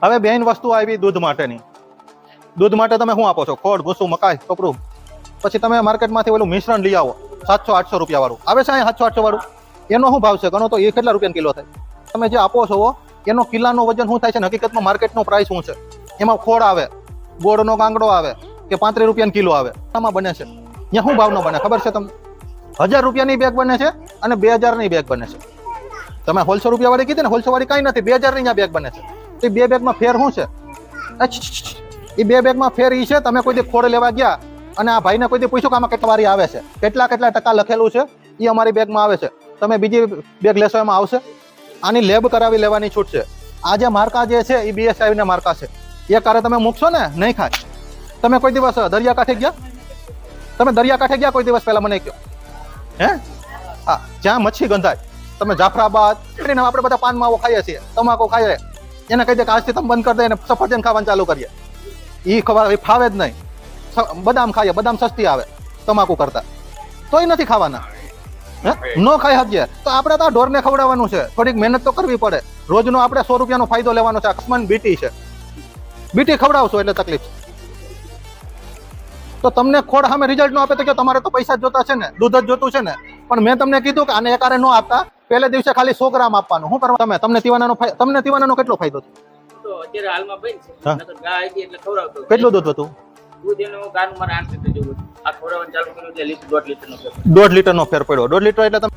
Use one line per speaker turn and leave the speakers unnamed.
હવે બેન વસ્તુ આવી દૂધ માટેની. દૂધ માટે તમે શું આપો છો? ખોડ, ભૂસું, મકાઈ, ટોપરું. પછી તમે માર્કેટમાંથી ઓલું મિશ્રણ લઈ આવો 700-800 રૂપિયા વાળું આવે છે. અહીંયા 700-800 વાળું એનો શું ભાવ છે? ગણો તો એ કેટલા રૂપિયા કિલો થાય? તમે જે આપો છો એનો કિલ્લાનો વજન શું થાય છે? હકીકતમાં માર્કેટનો પ્રાઇસ શું છે? એમાં ખોડ આવે, ગોળનો કાંગડો આવે કે 35 રૂપિયા કિલો આવે. આમાં બને છે અહીંયા શું ભાવનો બને ખબર છે તમને? 1000 રૂપિયાની બેગ બને છે અને 2000 ની બેગ બને છે. તમે 150 રૂપિયા વાળી કીધી ને, 150 વાળી કાંઈ નથી, 2000 ની બેગ બને છે. એ બે બેગમાં ફેર શું છે? એ બે બેગમાં ફેર એ છે, તમે કોઈ દી ખોડ લેવા ગયા અને આ ભાઈને કોઈ દી પૂછ્યું કે આમાં કેટલા વારી આવે છે, કેટલા ટકા લખેલું છે, એ અમારી બેગમાં આવે છે. તમે બીજી બેગ લેશો એમાં આવશે? આની લેબ કરાવી લેવાની છૂટ છે. આ જે માર્કા જે છે એ BSI ના માર્કા છે. એ કારે તમે મૂકશો ને નહીં ખાય. તમે કોઈ દિવસ દરિયાકાંઠે ગયા? તમે દરિયાકાંઠે ગયા કોઈ દિવસ? પહેલા મને કહો. હે? હા, જ્યાં મચ્છી ગંધાય, તમે જાફરાબાદ આપણે બધા પાન માવો ખાઈએ છીએ, તમાકુ ખાઈએ, એને કહી દે કે આજથી તમે બંધ કરી દે અને સફરજન ખાવાનું ચાલુ કરીએ. એ ખબર ફાવે જ નહીં. બદામ ખાઈએ, બદામ સસ્તી આવે તમાકુ કરતા, તોય નથી ખાવાના. ન ખાઈ શકીએ તો આપણે તો ઢોરને ખવડાવવાનું છે. થોડીક મહેનત તો કરવી પડે. રોજનો આપણે 100 રૂપિયાનો ફાયદો લેવાનો છે. અકસ્માત બીટી છે, બીટી ખવડાવશો એટલે તકલીફ છે. તો તમને ખોડ સામે રિઝલ્ટ ન આપે તો કે તમારે તો પૈસા જ જોતા છે ને, દૂધ જ જોતું છે ને. પણ મેં તમને કીધું કે આને એકારે ન આપતા, પહેલે દિવસે ખાલી 100 ગ્રામ આપવાનું. શું કરવા? તમને તીવાનાનો કેટલો ફાયદો છે?
અત્યારે હાલમાં બેન છે, નકર ગાય હતી એટલે ખવડાવતો.
કેટલું દૂધ હતું?
દૂધ એનું ગાનું મારે 8 લીટર જેવું. આ ખવડાવવાનું ચાલુ કર્યું એટલે 1.5 લીટરનો ફેર.
1.5 લીટરનો ફેર પડ્યો. 1.5 લીટર એટલે તમે